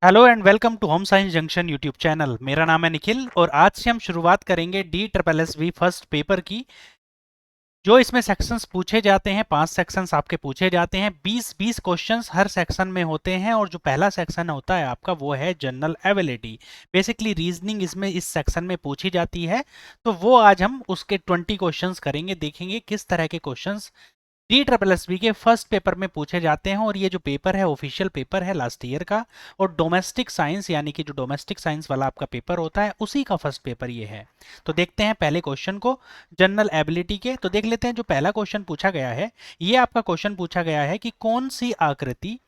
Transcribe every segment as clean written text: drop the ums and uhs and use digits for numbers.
Hello and welcome to home science junction YouTube channel. मेरा नाम है निखिल और आज से हम शुरुआत करेंगे DSSB फर्स्ट पेपर की। जो इसमें सेक्शंस पूछे जाते हैं, 5 सेक्शंस आपके पूछे जाते हैं। 20-20 क्वेश्चंस हर सेक्शन में होते हैं और जो पहला सेक्शन होता है आपका वो है जनरल एबिलिटी। बेसिकली रीजनिंग इसमें इस सेक्शन में पूछी जाती है, तो वो आज हम उसके 20 क्वेश्चंस करेंगे। देखेंगे किस तरह के क्वेश्चंस DSSB के फर्स्ट पेपर में पूछे जाते हैं। और ये जो पेपर है ऑफिशियल पेपर है लास्ट ईयर का, और डोमेस्टिक साइंस यानी कि जो डोमेस्टिक साइंस वाला आपका पेपर होता है उसी का फर्स्ट पेपर ये है। तो देखते हैं पहले क्वेश्चन को जनरल एबिलिटी के। तो देख लेते हैं जो पहला क्वेश्चन पूछा गया है। ये आपका क्वेश्चन पूछा गया है कि कौन सी आकृति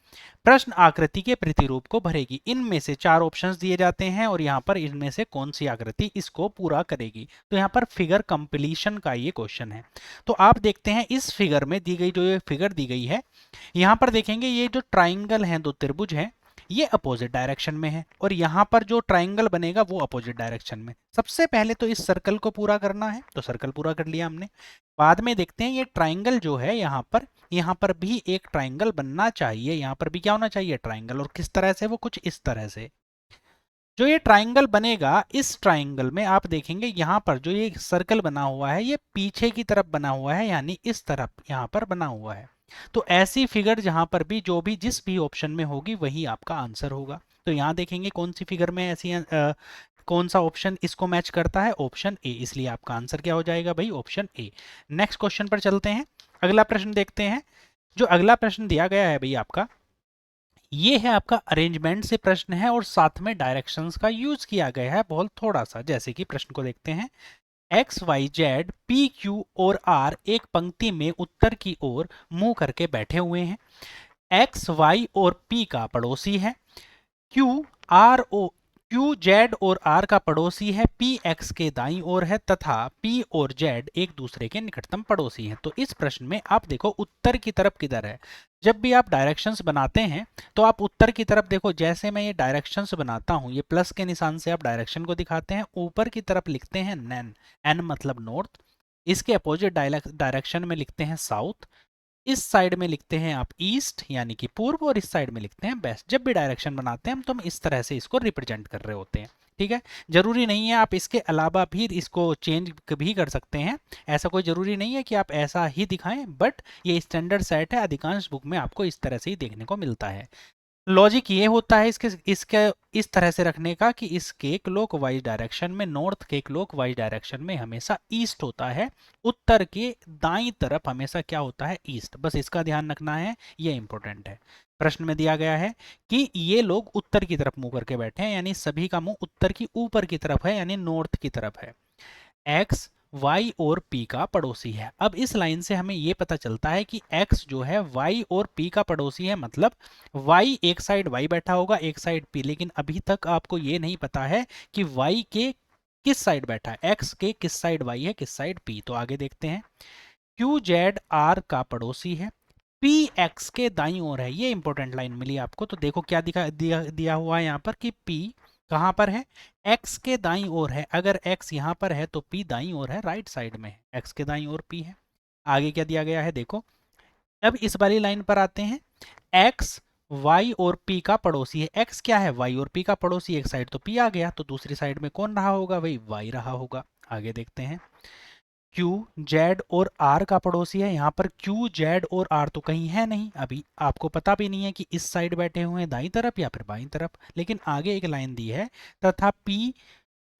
प्रश्न आकृति के प्रतिरूप को भरेगी। इनमें से 4 ऑप्शंस दिए जाते हैं और यहाँ पर इनमें से कौन सी आकृति इसको पूरा करेगी। तो यहाँ पर फिगर कंप्लीशन का ये क्वेश्चन है। तो आप देखते हैं इस फिगर में दी गई, जो ये फिगर दी गई है, यहाँ पर देखेंगे ये जो ट्राइंगल है, दो त्रिभुज हैं, ये अपोजिट डायरेक्शन में है और यहाँ पर जो ट्राइंगल बनेगा वो अपोजिट डायरेक्शन में। सबसे पहले तो इस सर्कल को पूरा करना है, तो सर्कल पूरा कर लिया हमने। बाद में देखते हैं ये ट्राइंगल जो है यहाँ पर भी एक ट्राइंगल बनना चाहिए। यहाँ पर भी क्या होना चाहिए? ट्राइंगल। और किस तरह से? वो कुछ इस तरह से। जो ये ट्राइंगल बनेगा, इस ट्राइंगल में आप देखेंगे यहाँ पर जो ये सर्कल बना हुआ है ये पीछे की तरफ बना हुआ है, यानी इस तरफ यहाँ पर बना हुआ है। तो ऐसी फिगर जहां पर भी जो भी जिस भी ऑप्शन में होगी वही आपका आंसर होगा। तो यहाँ देखेंगे कौन सी फिगर में ऐसी कौन सा ऑप्शन इसको मैच करता है? Option A. इसलिए आपका आंसर क्या हो जाएगा भाई? Option A. नेक्स्ट क्वेश्चन पर चलते हैं, अगला प्रश्न देखते हैं। जो अगला प्रश्न दिया गया है भाई आपका, ये है आपका अरेंजमेंट से प्रश्न है और साथ में डायरेक्शंस का यूज किया गया है बहुत थोड़ा सा। जैसे कि प्रश्न को देखते हैं। X Y Z P Q और आर एक पंक्ति में उत्तर की ओर मुंह करके बैठे हुए हैं। एक्स वाई और पी का पड़ोसी है। Q R O Q Z और आर का पड़ोसी है, पी एक्स के दाईं ओर है तथा पी और जेड एक दूसरे के निकटतम पड़ोसी हैं। तो इस प्रश्न में आप देखो उत्तर की तरफ किधर है। जब भी आप डायरेक्शंस बनाते हैं तो आप उत्तर की तरफ देखो। जैसे मैं ये डायरेक्शंस बनाता हूं, ये प्लस के निशान से आप डायरेक्शन को दिखाते हैं। ऊपर की तरफ लिखते हैं नैन, एन मतलब नॉर्थ। इसके अपोजिट डायरेक्शन में लिखते हैं साउथ। इस साइड में लिखते हैं आप ईस्ट यानी कि पूर्व, और इस साइड में लिखते हैं वेस्ट। जब भी डायरेक्शन बनाते हैं हम तो हम इस तरह से इसको रिप्रेजेंट कर रहे होते हैं। ठीक है, जरूरी नहीं है, आप इसके अलावा भी इसको चेंज भी कर सकते हैं। ऐसा कोई जरूरी नहीं है कि आप ऐसा ही दिखाएं, बट ये स्टैंडर्ड सेट है, अधिकांश बुक में आपको इस तरह से ही देखने को मिलता है। लॉजिक ये होता है इसके इसके इस तरह से रखने का कि इसके क्लॉकवाइज डायरेक्शन में, नॉर्थ के क्लॉकवाइज डायरेक्शन में हमेशा ईस्ट होता है, उत्तर के दाईं तरफ हमेशा क्या होता है? ईस्ट। बस इसका ध्यान रखना है, ये इंपॉर्टेंट है। प्रश्न में दिया गया है कि ये लोग उत्तर की तरफ मुंह करके बैठे हैं, यानी सभी का मुंह उत्तर की ऊपर की तरफ है, यानी नॉर्थ की तरफ है। एक्स वाई और पी का पड़ोसी है। अब इस लाइन से हमें यह पता चलता है कि एक्स जो है वाई और पी का पड़ोसी है, मतलब वाई एक साइड वाई बैठा होगा, एक साइड पी। लेकिन अभी तक आपको ये नहीं पता है कि वाई के किस साइड बैठा है, एक्स के किस साइड वाई है, किस साइड पी। तो आगे देखते हैं। क्यू जेड आर का पड़ोसी है, पी एक्स के दाईं ओर है। ये इंपॉर्टेंट लाइन मिली आपको। तो देखो क्या दिया हुआ है यहाँ पर कि पी कहाँ पर है? एक्स के दाईं ओर है। अगर एक्स यहाँ पर है तो पी दाईं ओर है, राइट साइड में है। एक्स के दाईं ओर पी है। आगे क्या दिया गया है देखो। अब इस वाली लाइन पर आते हैं। एक्स वाई और पी का पड़ोसी है। एक्स क्या है? वाई और पी का पड़ोसी। एक साइड तो पी आ गया, तो दूसरी साइड में कौन रहा होगा भाई? वाई रहा होगा। आगे देखते हैं। क्यू जेड और आर का पड़ोसी है। यहाँ पर क्यू जेड और आर तो कहीं है नहीं, अभी आपको पता भी नहीं है कि इस साइड बैठे हुए हैं दाईं तरफ या फिर बाईं तरफ। लेकिन आगे एक लाइन दी है, तथा पी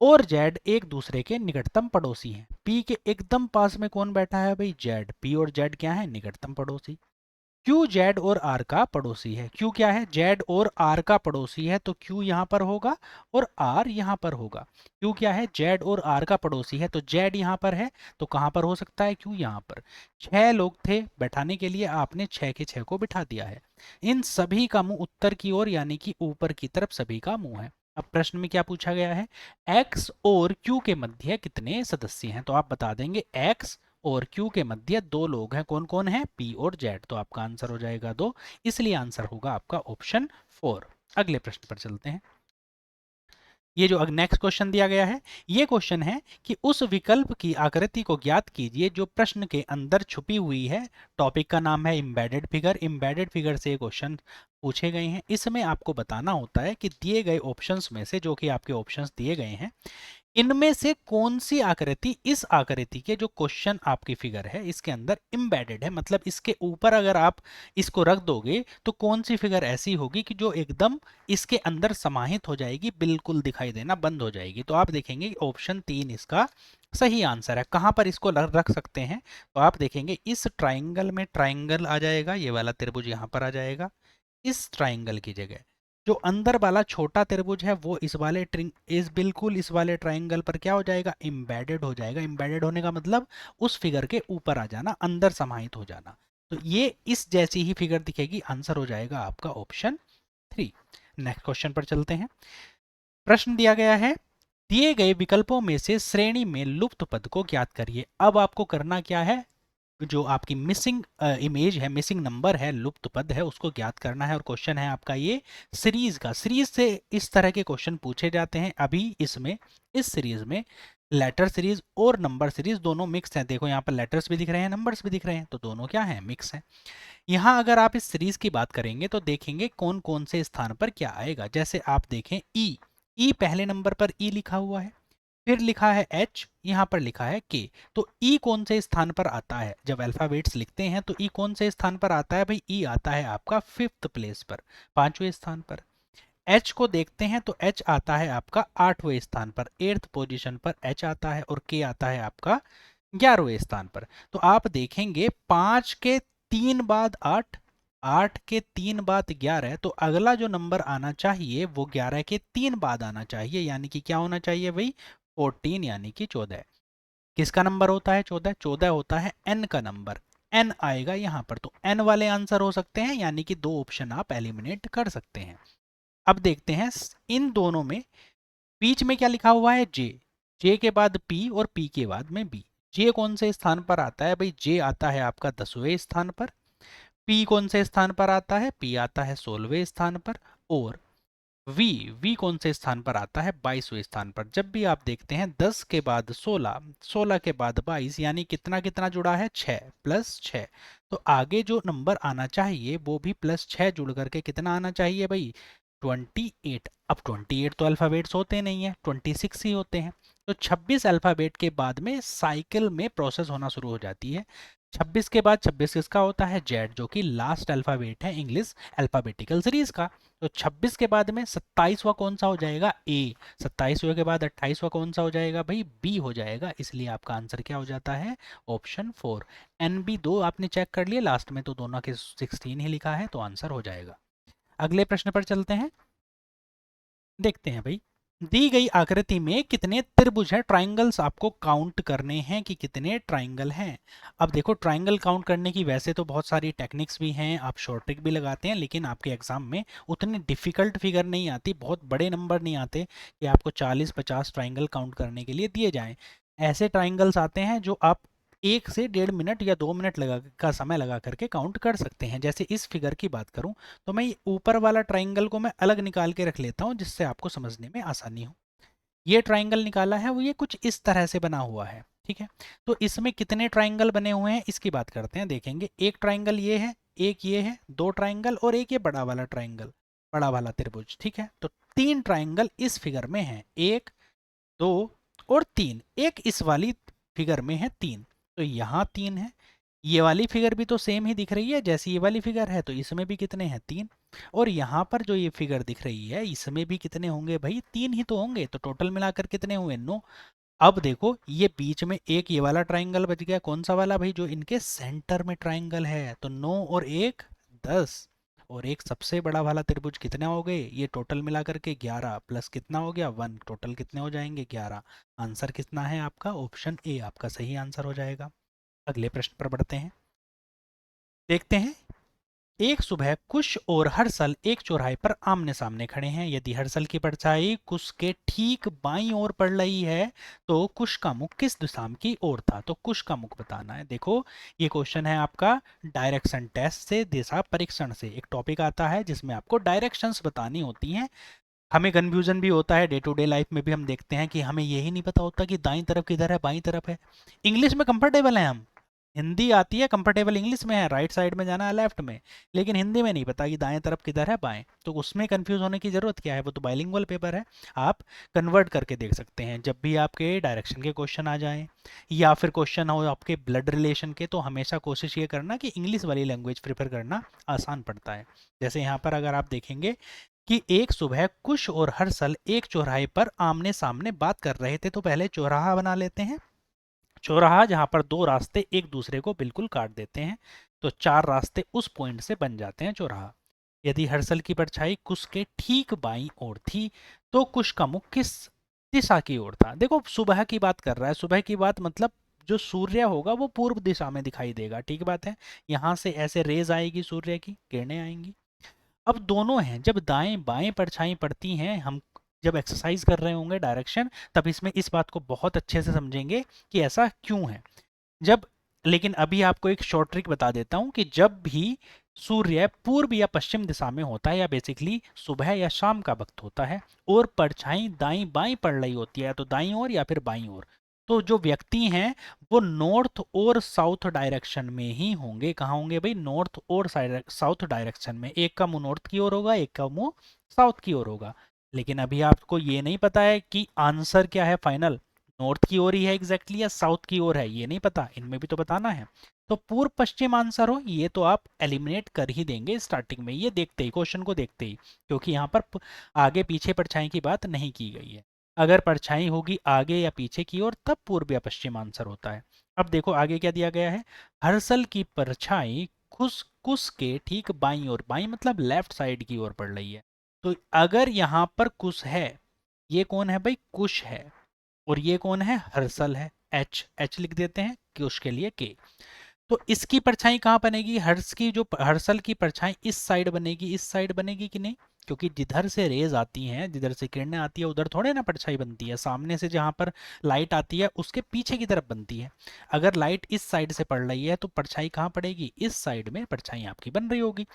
और जेड एक दूसरे के निकटतम पड़ोसी हैं। पी के एकदम पास में कौन बैठा है भाई? जेड। पी और जेड क्या है? निकटतम पड़ोसी। क्यू जेड और आर का पड़ोसी है। क्यू क्या है? जेड और आर का पड़ोसी है, तो क्यू यहां पर होगा और आर यहां पर होगा। क्यू क्या है? जेड और आर का पड़ोसी है, तो जेड यहां पर है, तो कहां पर हो सकता है? क्यू यहां पर। 6 लोग थे बैठाने के लिए, आपने 6 के 6 को बिठा दिया है। इन सभी का मुंह उत्तर की ओर, यानी कि ऊपर की तरफ सभी का मुंह है। अब प्रश्न में क्या पूछा गया है? एक्स और क्यू के मध्य कितने सदस्य हैं? तो आप बता देंगे एक्स और क्यू के मध्य 2 लोग हैं। कौन कौन है? पी और जेड। तो आपका आंसर हो जाएगा 2, इसलिए आंसर होगा आपका ऑप्शन 4। अगले प्रश्न पर चलते हैं। ये जो नेक्स्ट क्वेश्चन दिया गया है, ये क्वेश्चन है कि उस विकल्प की आकृति को ज्ञात कीजिए जो प्रश्न के अंदर छुपी हुई है। टॉपिक का नाम है एम्बेडेड फिगर। एम्बेडेड फिगर से क्वेश्चन पूछे गए हैं। इसमें आपको बताना होता है कि दिए गए ऑप्शंस में से, जो कि आपके ऑप्शंस दिए गए हैं, इनमें से कौन सी आकृति इस आकृति के जो क्वेश्चन आपकी फिगर है इसके अंदर एम्बेडेड है, मतलब इसके ऊपर अगर आप इसको रख दोगे तो कौन सी फिगर ऐसी होगी कि जो एकदम इसके अंदर समाहित हो जाएगी, बिल्कुल दिखाई देना बंद हो जाएगी। तो आप देखेंगे ऑप्शन 3 इसका सही आंसर है। कहां पर इसको रख सकते हैं, तो आप देखेंगे इस ट्राइंगल में, ट्राइंगल आ जाएगा, ये वाला त्रिभुज यहां पर आ जाएगा इस ट्राइंगल की जगह। जो अंदर वाला छोटा त्रिभुज है वो इस वाले इस बिल्कुल इस वाले ट्राइंगल पर क्या हो जाएगा, एम्बेडेड हो जाएगा। एम्बेडेड होने का मतलब उस फिगर के ऊपर आ जाना, अंदर समाहित हो जाना। तो ये इस जैसी ही फिगर दिखेगी। आंसर हो जाएगा आपका ऑप्शन 3। नेक्स्ट क्वेश्चन पर चलते हैं। प्रश्न दिया गया है, दिए गए विकल्पों में से श्रेणी में लुप्त पद को ज्ञात करिए। अब आपको करना क्या है, जो आपकी मिसिंग इमेज है, मिसिंग नंबर है, लुप्त पद है, उसको ज्ञात करना है। और क्वेश्चन है आपका ये सीरीज का। सीरीज से इस तरह के क्वेश्चन पूछे जाते हैं। अभी इसमें इस सीरीज में लेटर सीरीज और नंबर सीरीज दोनों मिक्स हैं। देखो यहाँ पर लेटर्स भी दिख रहे हैं, नंबर्स भी दिख रहे हैं, तो दोनों क्या है, मिक्स हैं। यहाँ अगर आप इस सीरीज की बात करेंगे तो देखेंगे कौन कौन से स्थान पर क्या आएगा। जैसे आप देखें ई पहले नंबर पर ई लिखा हुआ है, फिर लिखा है एच, यहां पर लिखा है के। तो ई कौन से स्थान पर आता है, जब अल्फाबेट्स लिखते हैं तो ई कौन से स्थान पर आता है भाई, ई आता है आपका 5th प्लेस पर, 5वें स्थान पर। एच को देखते हैं तो एच आता है आपका 8वें स्थान पर, 8th पोजीशन पर एच आता है। और के आता है आपका 11वें स्थान पर। तो आप देखेंगे 5 के 3 बाद 8, 8 के 3 बाद 11, तो अगला जो नंबर आना चाहिए वो 11 के 3 बाद आना चाहिए, यानी कि क्या होना चाहिए भाई, 14, यानी कि 14। किसका नंबर होता है 14, 14 होता है एन का नंबर, एन आएगा यहाँ पर। तो एन वाले आंसर हो सकते हैं, यानी कि 2 ऑप्शन आप एलिमिनेट कर सकते हैं। अब देखते हैं इन दोनों में बीच में क्या लिखा हुआ है, जे। जे के बाद पी और पी के बाद में बी। जे कौन से स्थान पर आता है भाई, जे आता है आपका 10वें स्थान पर। पी कौन से स्थान पर आता है, पी आता है 16वें स्थान पर। और वी, वी कौन से स्थान पर आता है, 22वें स्थान पर। जब भी आप देखते हैं 10 के बाद 16, 16 के बाद 22, यानी कितना कितना जुड़ा है, 6 प्लस 6। तो आगे जो नंबर आना चाहिए वो भी प्लस 6 जुड़ करके कितना आना चाहिए भाई, 28। अब 28 तो अल्फाबेट्स होते नहीं है, 26 ही होते हैं। तो 26 अल्फाबेट के बाद में साइकिल में प्रोसेस होना शुरू हो जाती है। 26 के बाद 26 किसका होता है, जेड, जो कि लास्ट अल्फाबेट है इंग्लिश अल्फाबेटिकल सीरीज का। तो 26 के बाद में 27वां कौन सा हो जाएगा, ए। 27वें के बाद 28वां कौन सा हो जाएगा भाई, बी हो जाएगा। इसलिए आपका आंसर क्या हो जाता है, ऑप्शन 4। एन बी 2 आपने चेक कर लिए, लास्ट में तो दोनों के 16 ही लिखा है, तो आंसर हो जाएगा। अगले प्रश्न पर चलते हैं। देखते हैं भाई, दी गई आकृति में कितने त्रिभुज हैं, ट्राइंगल्स आपको काउंट करने हैं कि कितने ट्राइंगल हैं। अब देखो ट्राइंगल काउंट करने की वैसे तो बहुत सारी टेक्निक्स भी हैं, आप शॉर्ट ट्रिक भी लगाते हैं, लेकिन आपके एग्जाम में उतनी डिफिकल्ट फिगर नहीं आती, बहुत बड़े नंबर नहीं आते कि आपको 40-50 ट्राइंगल काउंट करने के लिए दिए जाएं। ऐसे ट्राइंगल्स आते हैं जो आप 1 से 1.5 मिनट या 2 मिनट लगा का समय लगा करके काउंट कर सकते हैं। जैसे इस फिगर की बात करूं तो मैं ऊपर वाला ट्राइंगल को मैं अलग निकाल के रख लेता हूं, जिससे आपको समझने में आसानी हो। ये ट्राइंगल निकाला है, वो ये कुछ इस तरह से बना हुआ है, ठीक है। तो इसमें कितने ट्राइंगल बने हुए हैं इसकी बात करते हैं। देखेंगे एक ट्राइंगल ये है, एक ये है, 2 ट्राइंगल और एक ये बड़ा वाला ट्राइंगल, बड़ा वाला त्रिभुज, ठीक है। तो 3 ट्राइंगल इस फिगर में है, 1, 2 और 3। एक इस वाली फिगर में है 3, तो यहाँ 3 है। ये वाली फिगर भी तो सेम ही दिख रही है जैसी ये वाली फिगर है, तो इसमें भी कितने हैं, 3। और यहाँ पर जो ये फिगर दिख रही है इसमें भी कितने होंगे भाई, 3 ही तो होंगे। तो टोटल मिलाकर कितने हुए, 9। अब देखो ये बीच में एक ये वाला ट्राइंगल बच गया, कौन सा वाला भाई, जो इनके सेंटर में ट्राइंगल है। तो 9 और 1 10, और एक सबसे बड़ा वाला त्रिभुज कितने हो गए, ये टोटल मिलाकर के 11 प्लस कितना हो गया 1, टोटल कितने हो जाएंगे 11। आंसर कितना है आपका, ऑप्शन ए आपका सही आंसर हो जाएगा। अगले प्रश्न पर बढ़ते हैं। देखते हैं, एक सुबह कुश और हर्षल एक चौराहे पर आमने सामने खड़े हैं। यदि हर्षल की परछाई कुश के ठीक बाईं ओर पड़ रही है तो कुश का मुख किस दिशा की ओर था। तो कुश का मुख बताना है। देखो ये क्वेश्चन है आपका डायरेक्शन टेस्ट से, दिशा परीक्षण से। एक टॉपिक आता है जिसमें आपको डायरेक्शंस बतानी होती हैं, हमें कन्फ्यूजन भी होता है, डे टू डे लाइफ में भी हम देखते हैं कि हमें यही नहीं पता होता कि दाईं तरफ किधर है बाईं तरफ है। इंग्लिश में कंफर्टेबल है हम, हिंदी आती है, कंफर्टेबल इंग्लिश में है, राइट साइड में जाना है लेफ्ट में, लेकिन हिंदी में नहीं पता कि दाएं तरफ किधर है बाएं, तो उसमें कंफ्यूज होने की ज़रूरत क्या है, वो तो बाइलिंगुअल पेपर है। आप कन्वर्ट करके देख सकते हैं जब भी आपके डायरेक्शन के क्वेश्चन आ जाएं या फिर क्वेश्चन हो आपके ब्लड रिलेशन के, तो हमेशा कोशिश ये करना कि इंग्लिश वाली लैंग्वेज प्रेफर करना आसान पड़ता है। जैसे यहाँ पर अगर आप देखेंगे कि एक सुबह कुश और हर्षल एक चौराहे पर आमने सामने बात कर रहे थे, तो पहले चौराहा बना लेते हैं, चौराहा जहां पर दो रास्ते एक दूसरे को बिल्कुल काट देते हैं, तो चार रास्ते उस पॉइंट से बन जाते हैं चौराहा। यदि हर्षल की परछाई कुश के ठीक बाईं ओर थी, तो कुश का मुख किस दिशा की ओर था। देखो सुबह की बात कर रहा है, सुबह की बात मतलब जो सूर्य होगा वो पूर्व दिशा में दिखाई देगा, ठीक बात है। यहां से ऐसे रेज आएगी, सूर्य की किरणें आएंगी। अब दोनों हैं, जब दाएं बाएं परछाई पड़ती हैं, हम जब एक्सरसाइज कर रहे होंगे डायरेक्शन, तब इसमें इस बात को बहुत अच्छे से समझेंगे कि ऐसा क्यों है। जब, लेकिन अभी आपको एक शॉर्ट ट्रिक बता देता हूं कि जब भी सूर्य पूर्व या पश्चिम दिशा में होता है, या बेसिकली सुबह या शाम का वक्त होता है, और परछाई दाईं बाईं पड़ रही होती है, तो दाईं ओर या फिर बाईं ओर, तो जो व्यक्ति हैं वो नॉर्थ और साउथ डायरेक्शन में ही होंगे। कहाँ होंगे भाई, नॉर्थ और साउथ डायरेक्शन में। एक का मुंह नॉर्थ की ओर होगा, एक का मुंह साउथ की ओर होगा। लेकिन अभी आपको ये नहीं पता है कि आंसर क्या है फाइनल, नॉर्थ की ओर ही है एग्जैक्टली या साउथ की ओर है, ये नहीं पता, इनमें भी तो बताना है। तो पूर्व पश्चिम आंसर हो, ये तो आप एलिमिनेट कर ही देंगे स्टार्टिंग में, ये देखते ही, क्वेश्चन को देखते ही, क्योंकि यहाँ पर आगे पीछे परछाई की बात नहीं की गई है। अगर परछाई होगी आगे या पीछे की ओर, तब पूर्व या पश्चिम आंसर होता है। अब देखो आगे क्या दिया गया है, हर्षल की परछाई कुश कुश के ठीक बाईं ओर, बाईं मतलब लेफ्ट साइड की ओर पड़ रही है। तो अगर यहाँ पर कुश है, ये कौन है भाई, कुश है, और ये कौन है, हर्षल है, एच एच लिख देते हैं कि उसके लिए के। तो इसकी परछाई कहाँ बनेगी, हर्ष की जो हर्षल की परछाई इस साइड बनेगी, इस साइड बनेगी कि नहीं, क्योंकि जिधर से रेज आती हैं, जिधर से किरणें आती है, उधर थोड़े ना परछाई बनती है, सामने से जहां पर लाइट आती है उसके पीछे की तरफ बनती है। अगर लाइट इस साइड से पड़ रही है तो परछाई कहाँ पड़ेगी, इस साइड में परछाई आपकी बन रही होगी।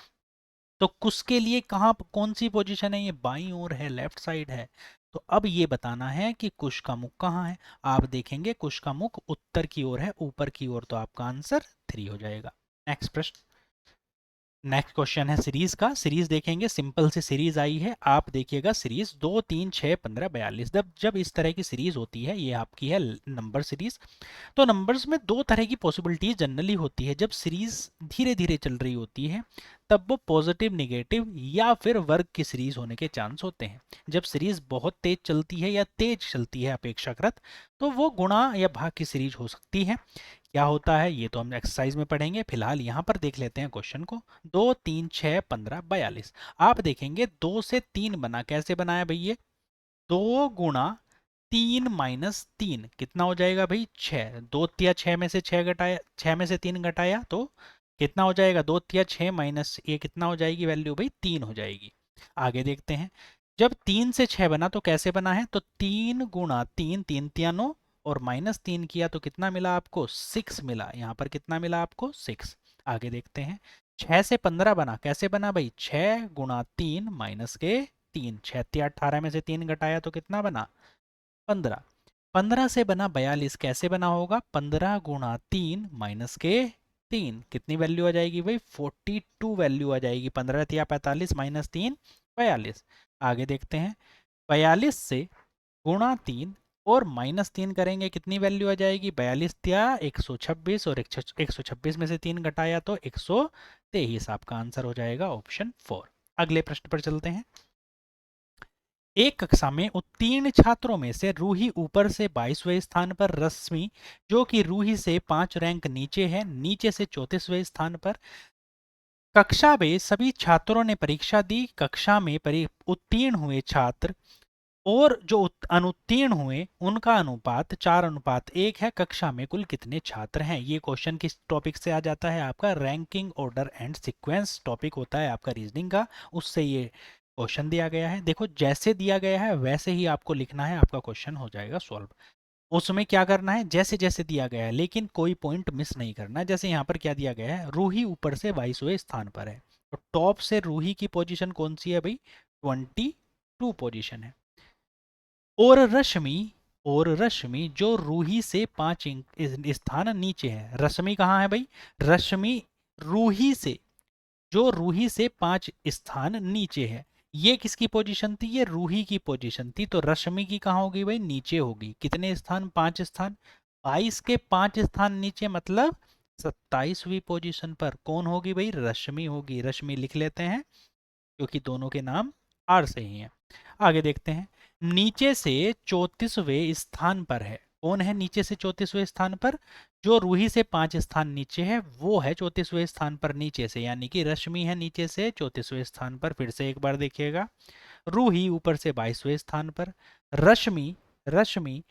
तो कुश के लिए कहाँ कौन सी पोजीशन है, ये बाईं ओर है, लेफ्ट साइड है। तो अब ये बताना है कि कुश का मुख कहाँ है। आप देखेंगे कुश का मुख उत्तर की ओर है, ऊपर की ओर, तो आपका आंसर 3 हो जाएगा। नेक्स्ट प्रश्न, नेक्स्ट क्वेश्चन है सीरीज का। सीरीज देखेंगे, सिंपल सी सीरीज आई है, आप देखिएगा सीरीज 2 3 6 15 42। जब इस तरह की सीरीज होती है, ये आपकी है नंबर सीरीज, तो नंबर्स में दो तरह की पॉसिबिलिटी जनरली होती है। जब सीरीज धीरे धीरे चल रही होती है, तब वो पॉजिटिव निगेटिव या फिर वर्ग की सीरीज होने के चांस होते हैं। जब सीरीज बहुत तेज चलती है या तेज चलती है अपेक्षाकृत, तो वो गुणा या भाग की सीरीज हो सकती है। क्या होता है ये तो हम एक्सरसाइज में पढ़ेंगे, फिलहाल यहाँ पर देख लेते हैं क्वेश्चन को। 2 3 6 15 42, आप देखेंगे 2 से 3 बना, कैसे बनाया भैया, 2 गुणा 3 माइनस 3 कितना हो जाएगा भाई, 6। 2 तिया 6 में से 6 घटाया, 6 में से 3 घटाया तो कितना हो जाएगा, 2 तिया 6 माइनस ये कितना हो जाएगी वैल्यू भाई, 3 हो जाएगी। आगे देखते हैं, जब 3 से 6 बना तो कैसे बना है, तो 3 गुणा 3, 3 तिया 9, और माइनस 3 किया तो कितना मिला आपको, 6 मिला। यहाँ पर कितना मिला आपको, 6। आगे देखते हैं, 6 से 15 बना, कैसे बना भाई, 6 गुणा 3 माइनस के 3, 6 तिया 18 में से 3 घटाया तो कितना बना, 15। 15 से बना 42, कैसे बना होगा, 15 गुणा 3 माइनस के 3, कितनी वैल्यू आ जाएगी भाई, 42 वैल्यू आ जाएगी। 15 तिया 45 माइनस 3 42। आगे देखते हैं, 42 से गुणा 3 और माइनस 3 करेंगे, कितनी वैल्यू आ जाएगी, 42 तिया 126, और 126 में से 3 घटाया तो 123। आपका आंसर हो जाएगा ऑप्शन 4। अगले प्रश्न पर चलते हैं। एक कक्षा में उत्तीर्ण छात्रों में से रूही ऊपर से 22वें स्थान पर, रश्मि जो कि रूही से 5 रैंक नीचे है, नीचे से 34वें स्थान पर। कक्षा में सभी छात्रों ने परीक्षा दी, कक्षा में उत्तीर्ण हुए छात्र और जो अनुत्तीर्ण हुए उनका अनुपात 4:1 है। कक्षा में कुल कितने छात्र हैं, ये क्वेश्चन किस टॉपिक से आ जाता है, आपका ranking order and sequence topic होता है आपका रीजनिंग का, उससे ये क्वेश्चन दिया गया है। देखो जैसे दिया गया है वैसे ही आपको लिखना है, आपका क्वेश्चन हो जाएगा सॉल्व। उसमें क्या करना है, जैसे जैसे दिया गया है, लेकिन कोई पॉइंट मिस नहीं करना। जैसे यहाँ पर क्या दिया गया है, रूही ऊपर से 22वें स्थान पर है, तो टॉप से रूही की पोजीशन कौन सी है भाई, 22 2 पोजीशन है। और रश्मि जो रूही से 5 स्थान नीचे है। रश्मि कहाँ है भाई? रश्मि रूही से, जो रूही से 5 स्थान नीचे है। ये किसकी पोजीशन थी? ये रूही की पोजीशन थी। तो रश्मि की कहाँ होगी भाई? नीचे होगी। कितने स्थान? 5 स्थान। 22 के 5 स्थान नीचे मतलब 27वीं पोजीशन पर कौन होगी भाई? रश्मि होगी। रश्मि लिख लेते हैं क्योंकि दोनों के नाम आर से ही हैं। आगे देखते हैं। नीचे से 34वें स्थान पर है। कौन है नीचे से 34वें स्थान पर? जो रूही से 5 स्थान नीचे है वो है 34वें स्थान पर नीचे से, यानी कि रश्मि है नीचे से 34वें स्थान पर। फिर से एक बार देखिएगा, रूही ऊपर से 22वें स्थान पर, रश्मि रश्मि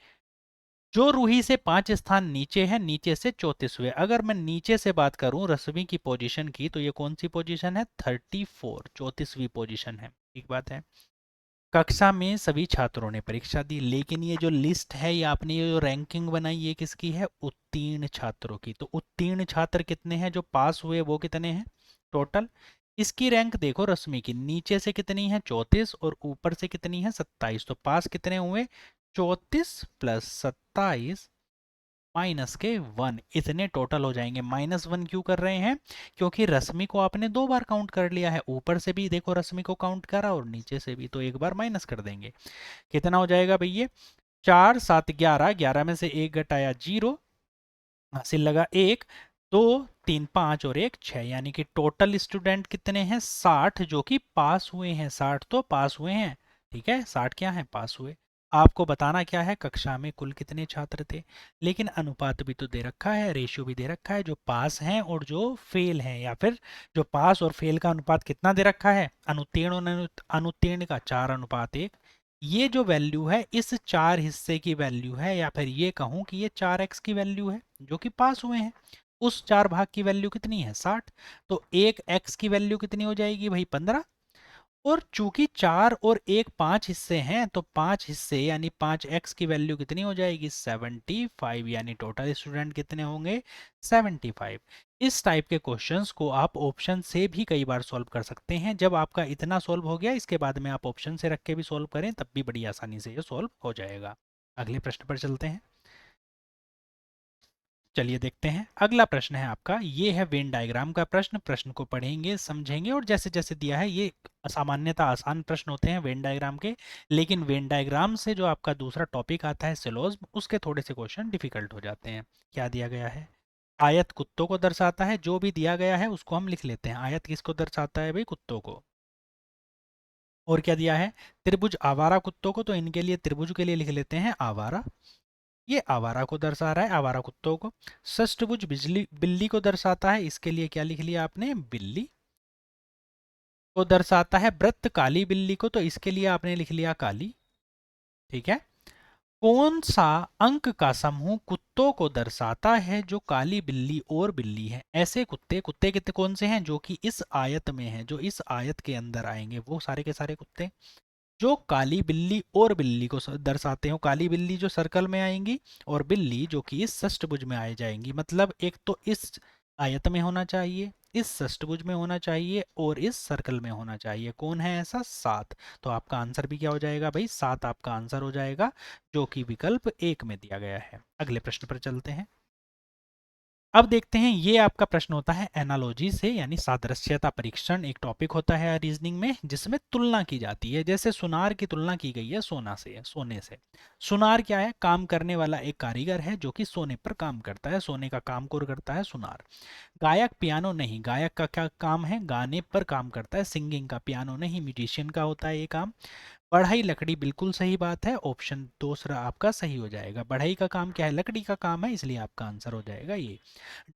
जो रूही से 5 स्थान नीचे है, नीचे से 34वें। अगर मैं नीचे से बात करूं रश्मि की पोजीशन की, तो ये कौन सी पोजीशन है? 34, 34वीं पोजीशन है। ठीक बात है। कक्षा में सभी छात्रों ने परीक्षा दी, लेकिन ये जो लिस्ट है, ये आपने ये जो रैंकिंग बनाई, ये किसकी है? उत्तीर्ण छात्रों की। तो उत्तीर्ण छात्र कितने हैं? जो पास हुए वो कितने हैं टोटल? इसकी रैंक देखो रश्मि की, नीचे से कितनी है? 34 और ऊपर से कितनी है? 27। तो पास कितने हुए? 34 प्लस 27 माइनस के 1, इतने टोटल हो जाएंगे। -1 क्यों कर रहे हैं? क्योंकि रश्मि को आपने 2 बार काउंट कर लिया है। ऊपर से भी देखो रश्मि को काउंट करा और नीचे से भी, तो एक बार माइनस कर देंगे। कितना हो जाएगा भैया? 4 7 11, 11 में से 1 घटाया 0, हासिल लगा 1, 2 3 5 और 1 6, यानी कि टोटल स्टूडेंट कितने हैं? 60 जो कि पास हुए हैं। 60 तो पास हुए हैं। ठीक है, 60 क्या है? पास हुए। आपको बताना क्या है? कक्षा में कुल कितने छात्र थे। लेकिन अनुपात भी तो दे रखा है, रेशियो भी दे रखा है, जो पास हैं और जो फेल हैं, या फिर जो पास और फेल का अनुपात कितना दे रखा है? अनुत्तीर्ण और अनुत्तीर्ण का 4:1। ये जो वैल्यू है इस 4 हिस्से की वैल्यू है, या फिर ये कहूं कि ये 4x की वैल्यू है जो कि पास हुए हैं। उस 4 भाग की वैल्यू कितनी है? 60। तो 1x की वैल्यू कितनी हो जाएगी भाई? 15। और चूंकि 4 और 1 5 हिस्से हैं, तो 5 हिस्से यानी 5x की वैल्यू कितनी हो जाएगी? 75, यानी टोटल स्टूडेंट कितने होंगे? 75। इस टाइप के क्वेश्चंस को आप ऑप्शन से भी कई बार सॉल्व कर सकते हैं। जब आपका इतना सॉल्व हो गया, इसके बाद में आप ऑप्शन से रख के भी सॉल्व करें, तब भी बड़ी आसानी से ये सॉल्व हो जाएगा। अगले प्रश्न पर चलते हैं। चलिए देखते हैं। अगला प्रश्न है आपका, ये है वेन डायग्राम का प्रश्न। प्रश्न को पढ़ेंगे, समझेंगे, और जैसे जैसे दिया है, ये सामान्यतः आसान प्रश्न होते हैं वेन डायग्राम के, लेकिन वेन डायग्राम से जो आपका दूसरा टॉपिक आता है सिलोज्म, उसके थोड़े से क्वेश्चन डिफिकल्ट हो जाते हैं। क्या दिया गया है? आयत कुत्तों को दर्शाता है। जो भी दिया गया है उसको हम लिख लेते हैं। आयत किसको दर्शाता है भाई? कुत्तों को। और क्या दिया है? त्रिभुज आवारा कुत्तों को, तो इनके लिए त्रिभुज के लिए लिख लेते हैं आवारा। ये आवारा को दर्शा रहा है, आवारा कुत्तों को। षष्ठभुज बिजली बिल्ली को दर्शाता है, इसके लिए क्या लिख लिया आपने? बिल्ली को दर्शाता है। वृत्त काली बिल्ली को, तो इसके लिए आपने लिख लिया काली। ठीक है। कौन सा अंक का समूह कुत्तों को दर्शाता है जो काली बिल्ली और बिल्ली है? ऐसे कुत्ते, कुत्ते कितने कौन से हैं जो कि इस आयत में हैं, जो इस आयत के अंदर आएंगे, वो सारे के सारे कुत्ते जो काली बिल्ली और बिल्ली को दर्शाते हो। काली बिल्ली जो सर्कल में आएंगी, और बिल्ली जो कि इस षष्ठभुज में आ जाएंगी। मतलब एक तो इस आयत में होना चाहिए, इस षष्ठभुज में होना चाहिए, और इस सर्कल में होना चाहिए। कौन है ऐसा? 7। तो आपका आंसर भी क्या हो जाएगा भाई? 7 आपका आंसर हो जाएगा, जो कि विकल्प 1 में दिया गया है। अगले प्रश्न पर चलते हैं। अब देखते हैं, ये आपका प्रश्न होता है एनालॉजी से, यानी सादृश्यता परीक्षण। एक टॉपिक होता है रीजनिंग में जिसमें तुलना की जाती है। जैसे सुनार की तुलना की गई है सोने से। सुनार क्या है? काम करने वाला एक कारीगर है जो कि सोने पर काम करता है, सोने का काम करता है सुनार। गायक पियानो नहीं, गायक का क्या काम है? गाने पर काम करता है, सिंगिंग का। पियानो नहीं, म्यूजिशियन का होता है ये काम। बढ़ई लकड़ी, बिल्कुल सही बात है, ऑप्शन दूसरा आपका सही हो जाएगा। बढ़ई का काम क्या है? लकड़ी का काम है, इसलिए आपका आंसर हो जाएगा ये।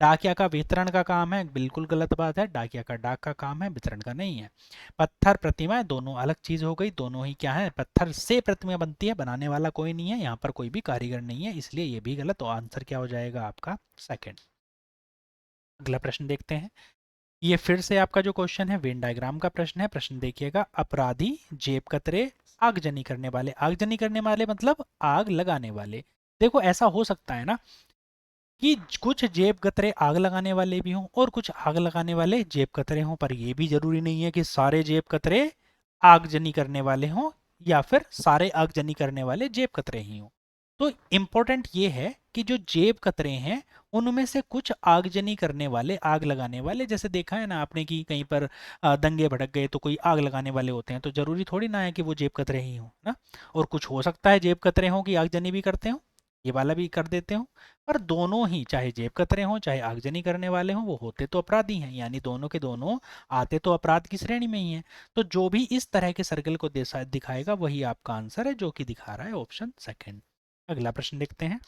डाकिया का वितरण का काम है, बिल्कुल गलत बात है। डाकिया का डाक का काम है, वितरण का नहीं है। पत्थर प्रतिमा, दोनों अलग चीज हो गई। दोनों ही क्या है? पत्थर से प्रतिमा बनती है, बनाने वाला कोई नहीं है, यहाँ पर कोई भी कारीगर नहीं है, इसलिए ये भी गलत। तो आंसर क्या हो जाएगा आपका? सेकंड। अगला प्रश्न देखते हैं। ये फिर से आपका जो क्वेश्चन है वेन डायग्राम का प्रश्न है। प्रश्न देखिएगा। अपराधी, जेब कतरे, आगजनी करने वाले। आगजनी करने वाले मतलब आग लगाने वाले। देखो ऐसा हो सकता है ना कि कुछ जेब कतरे आग लगाने वाले भी हों और कुछ आग लगाने वाले जेब कतरे हों, पर यह भी जरूरी नहीं है कि सारे जेब कतरे आगजनी करने वाले हों। या फिर सारे आगजनी करने वाले जेब कतरे ही हों। तो इम्पोर्टेंट ये है कि जो जेब कतरे हैं उनमें से कुछ आगजनी करने वाले, आग लगाने वाले, जैसे देखा है ना आपने कि कहीं पर दंगे भड़क गए तो कोई आग लगाने वाले होते हैं, तो जरूरी थोड़ी ना है कि वो जेब कतरे ही हों ना। और कुछ हो सकता है जेब कतरे हों कि आगजनी भी करते हों, ये वाला भी कर देते हो। पर दोनों ही, चाहे जेब कतरे हों चाहे आगजनी करने वाले हों, वो होते तो अपराधी हैं, यानी दोनों के दोनों आते तो अपराध की श्रेणी में ही हैं। तो जो भी इस तरह के सर्कल को दिखाएगा वही आपका आंसर है, जो कि दिखा रहा है ऑप्शन सेकंड। अगला प्रश्न देखते हैं।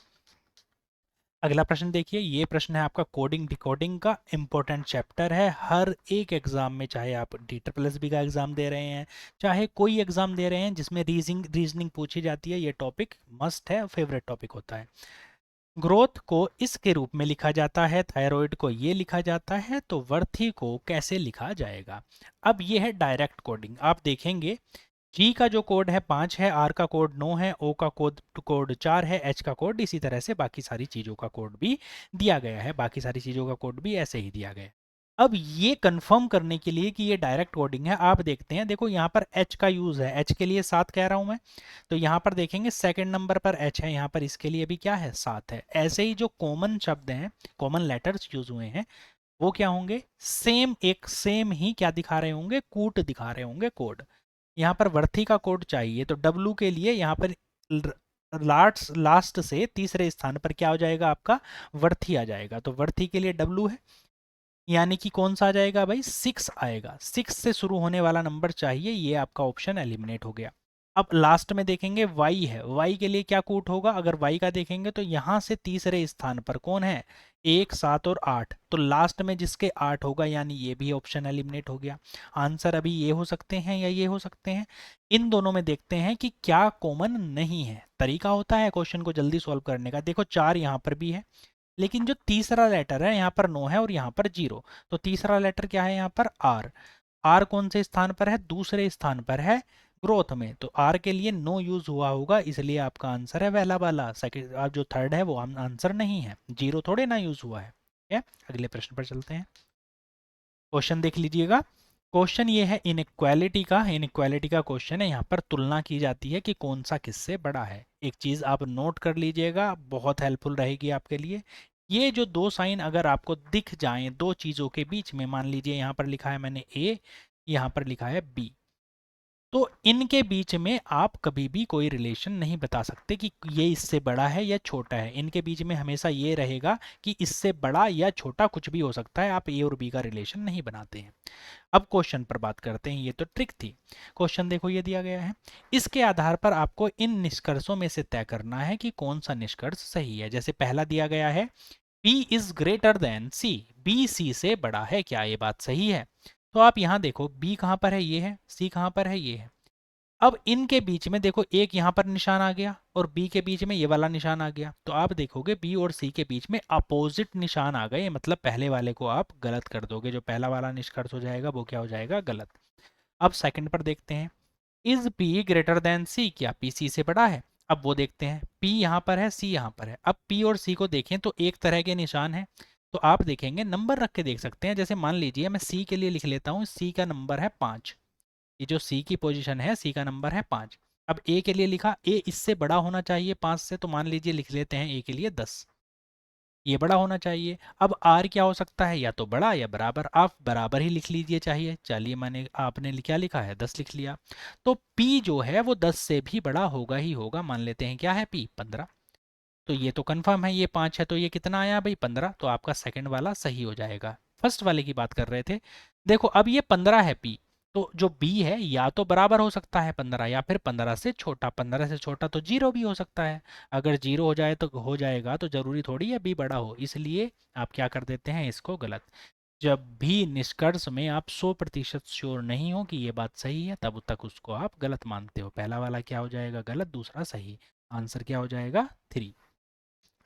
अगला प्रश्न देखिए, ये प्रश्न है आपका कोडिंग डिकोडिंग का, इंपॉर्टेंट चैप्टर है हर एक एग्जाम में, चाहे आप DSSB का एग्जाम दे रहे हैं, चाहे कोई एग्जाम दे रहे हैं जिसमें रीजनिंग पूछी जाती है, ये टॉपिक मस्ट है, फेवरेट टॉपिक होता है। ग्रोथ को इसके रूप में लिखा जाता है, थायराइड को ये लिखा जाता है, तो वर्थी को कैसे लिखा जाएगा। अब ये है डायरेक्ट कोडिंग, आप देखेंगे जी का जो कोड है 5 है, आर का कोड 9 है, ओ का कोड 4 है, एच का कोड इसी तरह से बाकी सारी चीज़ों का कोड भी दिया गया है, बाकी सारी चीज़ों का कोड भी ऐसे ही दिया गया है। अब ये कंफर्म करने के लिए कि ये डायरेक्ट कोडिंग है, आप देखते हैं, देखो यहाँ पर एच का यूज़ है, एच के लिए 7 कह रहा हूँ मैं, तो यहाँ पर देखेंगे सेकंड नंबर पर एच है, यहाँ पर इसके लिए भी क्या है 7 है। ऐसे ही जो कॉमन शब्द हैं, कॉमन लेटर्स यूज हुए हैं, वो क्या होंगे, सेम, एक सेम ही क्या दिखा रहे होंगे, कूट दिखा रहे होंगे कोड। यहाँ पर वर्थी का कोड चाहिए, तो डब्लू के लिए यहाँ पर लास्ट से तीसरे स्थान पर क्या हो जाएगा आपका, वर्थी आ जाएगा, तो वर्थी के लिए डब्लू है, यानी कि कौन सा आ जाएगा भाई, 6 आएगा, 6 से शुरू होने वाला नंबर चाहिए, ये आपका ऑप्शन एलिमिनेट हो गया। अब लास्ट में देखेंगे y है, y के लिए क्या कूट होगा, अगर y का देखेंगे तो यहाँ से तीसरे स्थान पर कौन है, 1, 7 और 8, तो लास्ट में जिसके 8 होगा, यानी ये भी ऑप्शन एलिमिनेट हो गया। आंसर अभी ये हो सकते हैं या ये हो सकते हैं, इन दोनों में देखते हैं कि क्या कॉमन नहीं है। तरीका होता है क्वेश्चन को जल्दी सॉल्व करने का, देखो 4 यहाँ पर भी है, लेकिन जो तीसरा लेटर है यहाँ पर 9 है और यहाँ पर 0, तो तीसरा लेटर क्या है यहाँ पर आर, आर कौन से स्थान पर है, दूसरे स्थान पर है ग्रोथ में, तो आर के लिए नो यूज हुआ होगा, इसलिए आपका आंसर है पहला वाला, सेकंड आप जो थर्ड है वो आंसर नहीं है, 0 थोड़े ना यूज हुआ है। ठीक है, अगले प्रश्न पर चलते हैं। क्वेश्चन देख लीजिएगा, क्वेश्चन ये है इनइक्वालिटी का, इनइक्वालिटी का क्वेश्चन है, यहाँ पर तुलना की जाती है कि कौन सा किससे बड़ा है। एक चीज आप नोट कर लीजिएगा, बहुत हेल्पफुल रहेगी आपके लिए, ये जो दो साइन अगर आपको दिख जाएं दो चीजों के बीच में, मान लीजिए यहाँ पर लिखा है मैंने ए, यहाँ पर लिखा है बी, तो इनके बीच में आप कभी भी कोई रिलेशन नहीं बता सकते कि ये इससे बड़ा है या छोटा है, इनके बीच में हमेशा ये रहेगा कि इससे बड़ा या छोटा कुछ भी हो सकता है, आप ए और बी का रिलेशन नहीं बनाते हैं। अब क्वेश्चन पर बात करते हैं, ये तो ट्रिक थी। क्वेश्चन देखो ये दिया गया है, इसके आधार पर आपको इन निष्कर्षों में से तय करना है कि कौन सा निष्कर्ष सही है। जैसे पहला दिया गया है P is greater than C, B C से बड़ा है, क्या ये बात सही है। तो आप यहाँ देखो B कहाँ पर है, ये है, C कहाँ पर है, ये है। अब इनके बीच में देखो एक यहाँ पर निशान आ गया और बी के बीच में ये वाला निशान आ गया, तो आप देखोगे बी और सी के बीच में अपोजिट निशान आ गए, मतलब पहले वाले को आप गलत कर दोगे, जो पहला वाला निष्कर्ष हो जाएगा वो क्या हो जाएगा, गलत। अब सेकंड पर देखते हैं, इज पी ग्रेटर देन सी, क्या पी सी से बड़ा है। अब वो देखते हैं, पी यहाँ पर है, सी यहाँ पर है, अब पी और सी को देखें तो एक तरह के निशान है, तो आप देखेंगे नंबर रख के देख सकते हैं, जैसे मान लीजिए मैं सी के लिए लिख लेता हूँ, सी का नंबर है 5, ये जो सी की पोजीशन है, सी का नंबर है 5। अब ए के लिए लिखा, ए इससे बड़ा होना चाहिए 5 से, तो मान लीजिए लिख लेते हैं ए के लिए 10, ये बड़ा होना चाहिए। अब आर क्या हो सकता है, या तो बड़ा या बराबर, आप बराबर ही लिख लीजिए चाहिए, चलिए मैंने आपने क्या लिखा है 10 लिख लिया, तो पी जो है वो 10 से भी बड़ा होगा ही होगा, मान लेते हैं क्या है पी 15, तो ये तो कंफर्म है, ये 5 है तो ये कितना आया भाई 15, तो आपका सेकंड वाला सही हो जाएगा। फर्स्ट वाले की बात कर रहे थे, देखो अब ये 15 है पी, तो जो बी है या तो बराबर हो सकता है 15 या फिर 15 से छोटा, 15 से छोटा तो जीरो भी हो सकता है, अगर जीरो हो जाए तो हो जाएगा, तो जरूरी थोड़ी है बी बड़ा हो, इसलिए आप क्या कर देते हैं इसको गलत। जब भी निष्कर्ष में आप 100% श्योर नहीं हो कि ये बात सही है, तब तक उसको आप गलत मानते हो, पहला वाला क्या हो जाएगा गलत, दूसरा सही, आंसर क्या हो जाएगा 3।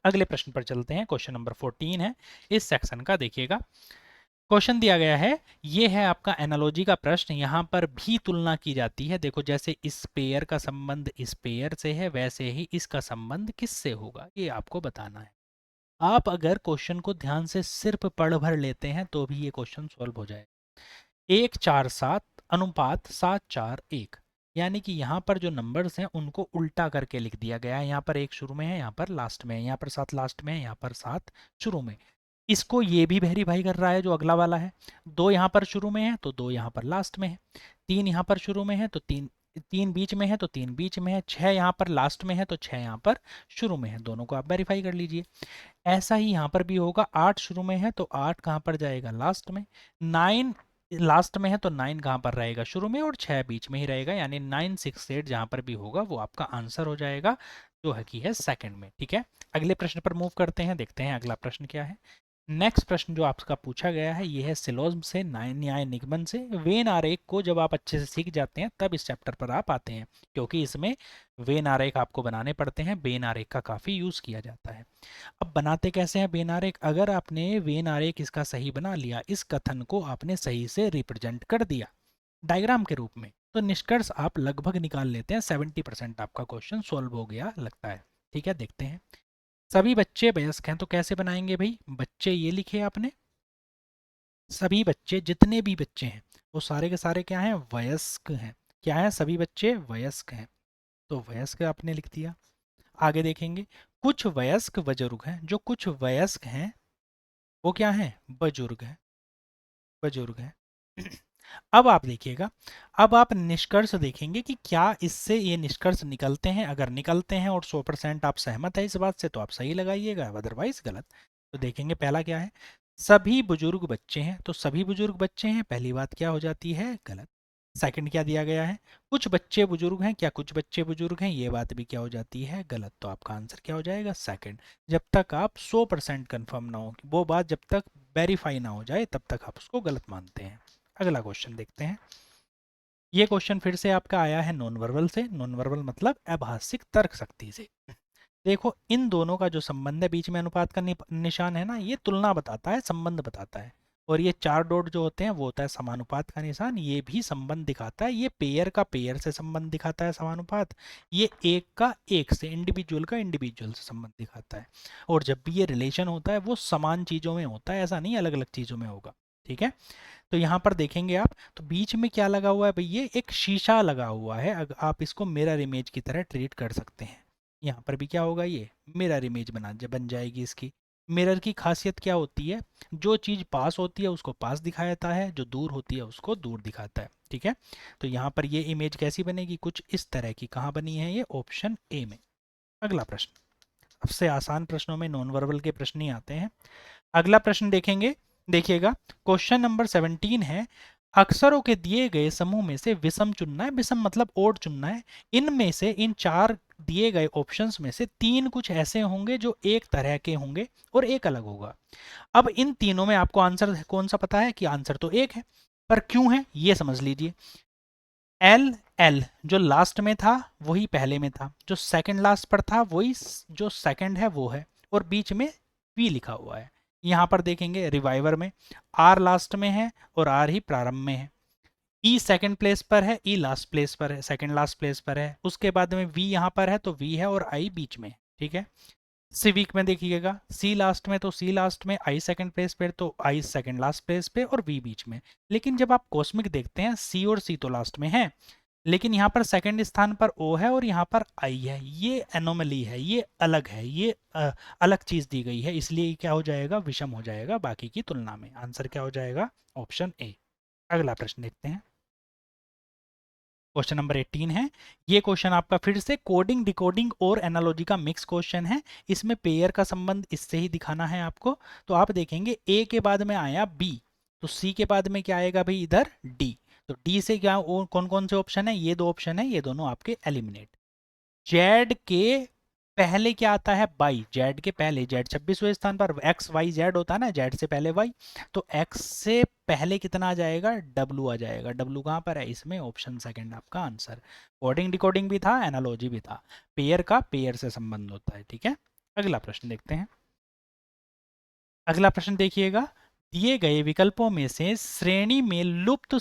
अगले प्रश्न पर चलते हैं, क्वेश्चन नंबर 14 है इस सेक्शन का, देखिएगा क्वेश्चन दिया गया है, ये है आपका एनालॉजी का प्रश्न, यहाँ पर भी तुलना की जाती है, देखो जैसे इस पेयर का संबंध इस पेयर से है, वैसे ही इसका संबंध किससे होगा, ये आपको बताना है। आप अगर क्वेश्चन को ध्यान से सिर्फ पढ़ भर लेते हैं तो भी ये क्वेश्चन सॉल्व हो जाए। 1 4 7 अनुपात 7 4 1, यानी कि यहाँ पर जो नंबर्स हैं उनको उल्टा करके लिख दिया गया है। यहाँ पर 1 शुरू में है, यहाँ पर लास्ट में है, यहाँ पर 7 लास्ट में है, यहाँ पर 7 शुरू में। इसको ये भी वेरीफाई कर रहा है जो अगला वाला है। 2 यहाँ पर शुरू में है तो 2 यहाँ पर लास्ट में है। 3 यहाँ पर शुरू में है तो 3 3 बीच में है तो 3 बीच में है। 6 यहाँ पर लास्ट में है तो 6 यहाँ पर शुरू में है। दोनों को आप वेरीफाई कर लीजिए। ऐसा ही यहाँ पर भी होगा। 8 शुरू में है तो 8 कहाँ पर जाएगा, लास्ट में। 9 लास्ट में है तो 9 कहाँ पर रहेगा, शुरू में। और 6 बीच में ही रहेगा, यानी 9 6 8 जहाँ पर भी होगा वो आपका आंसर हो जाएगा, जो है कि है सेकंड में। ठीक है, अगले प्रश्न पर मूव करते हैं, देखते हैं अगला प्रश्न क्या है। नेक्स्ट प्रश्न जो आपका पूछा गया है ये है सिलोज्म से न्याय निगमन से। वेन आरेख को जब आप अच्छे से सीख जाते हैं तब इस चैप्टर पर आप आते हैं, क्योंकि इसमें वेन आरेख आपको बनाने पड़ते हैं। वेन आरेख का काफ़ी यूज़ किया जाता है। अब बनाते कैसे हैं वेन आरेख? अगर आपने वेन आरेख इसका सही बना लिया, इस कथन को आपने सही से रिप्रेजेंट कर दिया डायग्राम के रूप में, तो निष्कर्ष आप लगभग निकाल लेते हैं। 70% आपका क्वेश्चन सॉल्व हो गया लगता है। ठीक है, देखते हैं। सभी बच्चे वयस्क हैं तो कैसे बनाएंगे भाई? बच्चे ये लिखे आपने, सभी बच्चे जितने भी बच्चे हैं वो सारे के सारे क्या हैं, वयस्क हैं। क्या है, सभी बच्चे वयस्क हैं, तो वयस्क आपने लिख दिया। आगे देखेंगे, कुछ वयस्क बुजुर्ग हैं। जो कुछ वयस्क हैं वो क्या हैं, बुजुर्ग हैं, बुजुर्ग हैं। अब आप देखिएगा, अब आप निष्कर्ष देखेंगे कि क्या इससे ये निष्कर्ष निकलते हैं। अगर निकलते हैं और 100% आप सहमत है इस बात से तो आप सही लगाइएगा, अदरवाइज गलत। तो देखेंगे पहला क्या है, सभी बुजुर्ग बच्चे हैं। तो सभी बुजुर्ग बच्चे हैं, पहली बात क्या हो जाती है, गलत। सेकंड क्या दिया गया है, कुछ बच्चे बुजुर्ग हैं। क्या कुछ बच्चे बुजुर्ग हैं, ये बात भी क्या हो जाती है, गलत। तो आपका आंसर क्या हो जाएगा, सेकंड। जब तक आप 100% कन्फर्म ना हो, वो बात जब तक वेरीफाई ना हो जाए तब तक आप उसको गलत मानते हैं। अगला क्वेश्चन देखते हैं। ये क्वेश्चन फिर से आपका आया है नॉन वर्बल से। नॉन वर्बल मतलब अभाषिक तर्क शक्ति से। देखो इन दोनों का जो संबंध है, बीच में अनुपात का निशान है ना, ये तुलना बताता है, संबंध बताता है। और ये 4 डॉट जो होते हैं वो होता है समानुपात का निशान, ये भी संबंध दिखाता है। ये पेयर का पेयर से संबंध दिखाता है समानुपात, ये एक का एक से, इंडिविजुअल का इंडिविजुअल से संबंध दिखाता है। और जब भी ये रिलेशन होता है वो समान चीज़ों में होता है, ऐसा नहीं अलग अलग चीज़ों में होगा। ठीक है, तो यहाँ पर देखेंगे आप, तो बीच में क्या लगा हुआ है भाई, ये एक शीशा लगा हुआ है। अगर आप इसको मिरर इमेज की तरह ट्रीट कर सकते हैं। यहाँ पर भी क्या होगा, ये मिरर इमेज बन जाएगी इसकी। मिरर की खासियत क्या होती है, जो चीज़ पास होती है उसको पास दिखाता है, जो दूर होती है उसको दूर दिखाता है। ठीक है, तो यहाँ पर ये इमेज कैसी बनेगी, कुछ इस तरह की। कहाँ बनी है ये, ऑप्शन ए में। अगला प्रश्न, सबसे आसान प्रश्नों में नॉन वर्बल के प्रश्न ही आते हैं। अगला प्रश्न देखेंगे, देखिएगा। क्वेश्चन नंबर 17 है, अक्षरों के दिए गए समूह में से विषम चुनना है। विषम मतलब ओड चुनना है। इनमें से, इन 4 दिए गए ऑप्शंस में से 3 कुछ ऐसे होंगे जो एक तरह के होंगे और एक अलग होगा। अब इन तीनों में आपको आंसर कौन सा पता है, कि आंसर तो एक है, पर क्यों है ये समझ लीजिए। एल एल जो लास्ट में था वही पहले में था, जो सेकंड लास्ट पर था वही जो सेकंड है वो है, और बीच में वी लिखा हुआ है। यहाँ पर देखेंगे रिवाइवर में आर लास्ट में है और आर ही प्रारंभ में है। ई सेकंड प्लेस पर है, ई लास्ट प्लेस पर है, सेकंड लास्ट प्लेस पर है। उसके बाद में वी यहाँ पर है तो वी है और आई बीच में है। ठीक है, सिविक में देखिएगा, सी लास्ट में तो सी लास्ट में, आई सेकंड प्लेस पे तो आई सेकंड लास्ट प्लेस पे और वी बीच में। लेकिन जब आप कॉस्मिक देखते हैं, सी और सी तो लास्ट में है, लेकिन यहाँ पर सेकंड स्थान पर ओ है और यहाँ पर आई है। ये एनोमली है, ये अलग है, ये अलग चीज दी गई है, इसलिए क्या हो जाएगा, विषम हो जाएगा बाकी की तुलना में। आंसर क्या हो जाएगा, ऑप्शन ए। अगला प्रश्न देखते हैं। क्वेश्चन नंबर 18 है। ये क्वेश्चन आपका फिर से कोडिंग डिकोडिंग और एनालॉजी का मिक्स क्वेश्चन है। इसमें पेयर का संबंध इससे ही दिखाना है आपको। तो आप देखेंगे ए के बाद में आया बी, तो सी के बाद में क्या आएगा भाई, इधर डी। तो डी से क्या कौन कौन से ऑप्शन है, ये 2 ऑप्शन है, ये दोनों आपके एलिमिनेट। जेड के पहले क्या आता है, बाई। जेड के पहले, जेड 26वें स्थान पर, एक्स वाई जेड होता है ना, जेड से पहले वाई, तो एक्स से पहले कितना आ जाएगा, डब्लू आ जाएगा। डब्लू कहाँ पर है, इसमें, ऑप्शन सेकंड आपका आंसर। कोडिंग डिकोडिंग भी था, एनालॉजी भी था, पेयर का पेयर से संबंध होता है। ठीक है, अगला प्रश्न देखते हैं। अगला प्रश्न देखिएगा, दिए गए विकल्पों में से श्रेणी में लुप्त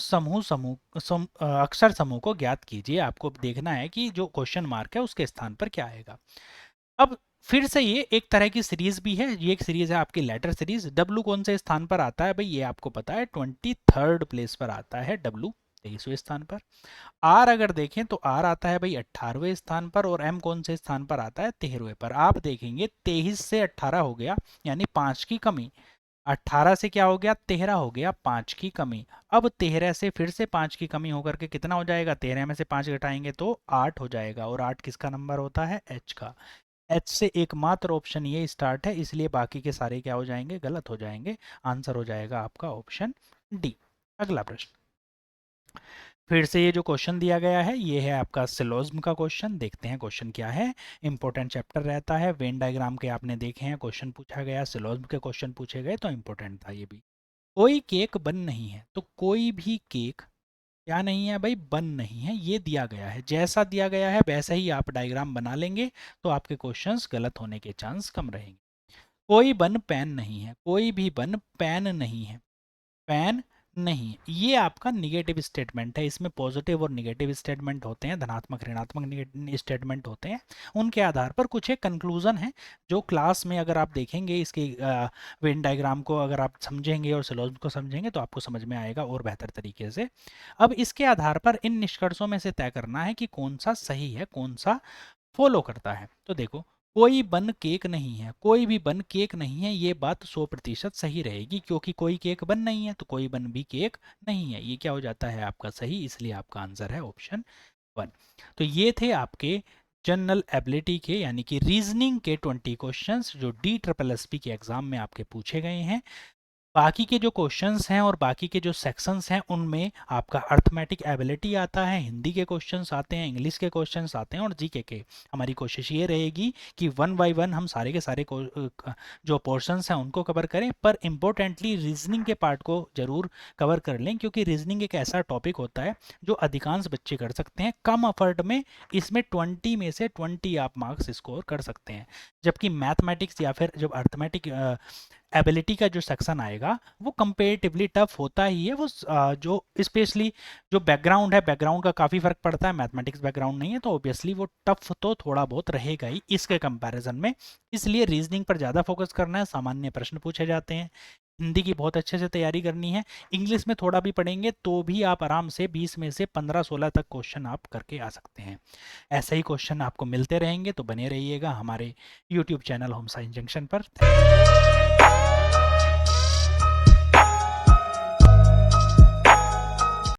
अक्षर समूह को ज्ञात कीजिए। आपको देखना है कि जो क्वेश्चन मार्क है उसके स्थान पर क्या आएगा। अब फिर से ये एक तरह की सीरीज भी है, ये एक सीरीज है आपकी लेटर सीरीज। डब्लू कौन से स्थान पर आता है भाई, ये आपको पता है, 23rd प्लेस पर आता है डब्लू। 23वें स्थान पर। आर अगर देखें तो आर आता है भाई 18वें स्थान पर, और एम कौन से स्थान पर आता है? 13वें पर। आप देखेंगे 23 से 18 हो गया, यानी 5 की कमी। 18 से क्या हो गया? 13 हो गया, 5 की कमी। अब 13 से फिर से 5 की कमी होकर के कितना हो जाएगा? 13 में से 5 घटाएंगे तो 8 हो जाएगा, और 8 किसका नंबर होता है? एच का। एच से एकमात्र ऑप्शन ये स्टार्ट है, इसलिए बाकी के सारे क्या हो जाएंगे? गलत हो जाएंगे। आंसर हो जाएगा आपका ऑप्शन डी। अगला प्रश्न, फिर से ये जो क्वेश्चन दिया गया है ये है आपका सिलोज्म का क्वेश्चन। देखते हैं क्वेश्चन क्या है। इंपॉर्टेंट चैप्टर रहता है, वेन डायग्राम के आपने देखे हैं, क्वेश्चन पूछा गया, सिलोज्म के क्वेश्चन पूछे गए तो इंपॉर्टेंट था ये भी। कोई केक बन नहीं है, तो कोई भी केक क्या नहीं है भाई? बन नहीं है। ये दिया गया है, जैसा दिया गया है वैसा ही आप डायग्राम बना लेंगे तो आपके क्वेश्चंस गलत होने के चांस कम रहेंगे। कोई बन पेन नहीं है, कोई भी बन पेन नहीं है, पेन नहीं, ये आपका निगेटिव स्टेटमेंट है। इसमें पॉजिटिव और निगेटिव स्टेटमेंट होते हैं, धनात्मक ऋणात्मक स्टेटमेंट होते हैं। उनके आधार पर कुछ एक कंक्लूजन है जो क्लास में अगर आप देखेंगे, इसके वेन डायग्राम को अगर आप समझेंगे और सिलोज्म को समझेंगे तो आपको समझ में आएगा और बेहतर तरीके से। अब इसके आधार पर इन निष्कर्षों में से तय करना है कि कौन सा सही है, कौन सा फॉलो करता है। तो देखो, कोई बन केक नहीं है, कोई भी बन केक नहीं है, ये बात 100% सही रहेगी, क्योंकि कोई केक बन नहीं है तो कोई बन भी केक नहीं है। ये क्या हो जाता है आपका सही, इसलिए आपका आंसर है ऑप्शन 1। तो ये थे आपके जनरल एबिलिटी के यानी कि रीजनिंग के 20 क्वेश्चंस जो डी ट्रिपल एस पी के एग्जाम में आपके पूछे गए हैं। बाकी के जो क्वेश्चंस हैं और बाकी के जो सेक्शंस हैं उनमें आपका अर्थमेटिक एबिलिटी आता है, हिंदी के क्वेश्चंस आते हैं, इंग्लिश के क्वेश्चंस आते हैं और जीके के। हमारी कोशिश ये रहेगी कि वन बाय वन हम सारे के सारे जो पोर्शंस हैं उनको कवर करें, पर इम्पोर्टेंटली रीजनिंग के पार्ट को जरूर कवर कर लें, क्योंकि रीजनिंग एक ऐसा टॉपिक होता है जो अधिकांश बच्चे कर सकते हैं कम एफर्ट में। इसमें 20 में से 20 आप मार्क्स स्कोर कर सकते हैं, जबकि मैथमेटिक्स या फिर जब अर्थमेटिक एबिलिटी का जो सेक्शन आएगा वो कंपेरेटिवली टफ होता ही है। वो जो स्पेशली जो बैकग्राउंड है, बैकग्राउंड का काफ़ी फर्क पड़ता है। मैथमेटिक्स बैकग्राउंड नहीं है तो ऑब्वियसली वो टफ तो थोड़ा बहुत रहेगा ही इसके कंपैरिजन में। इसलिए रीजनिंग पर ज़्यादा फोकस करना है, सामान्य प्रश्न पूछे जाते हैं। हिंदी की बहुत अच्छे से तैयारी करनी है, इंग्लिश में थोड़ा भी पढ़ेंगे तो भी आप आराम से 20 में से 15-16 तक क्वेश्चन आप करके आ सकते हैं। ऐसे ही क्वेश्चन आपको मिलते रहेंगे, तो बने रहिएगा हमारे YouTube channel home science junction पर।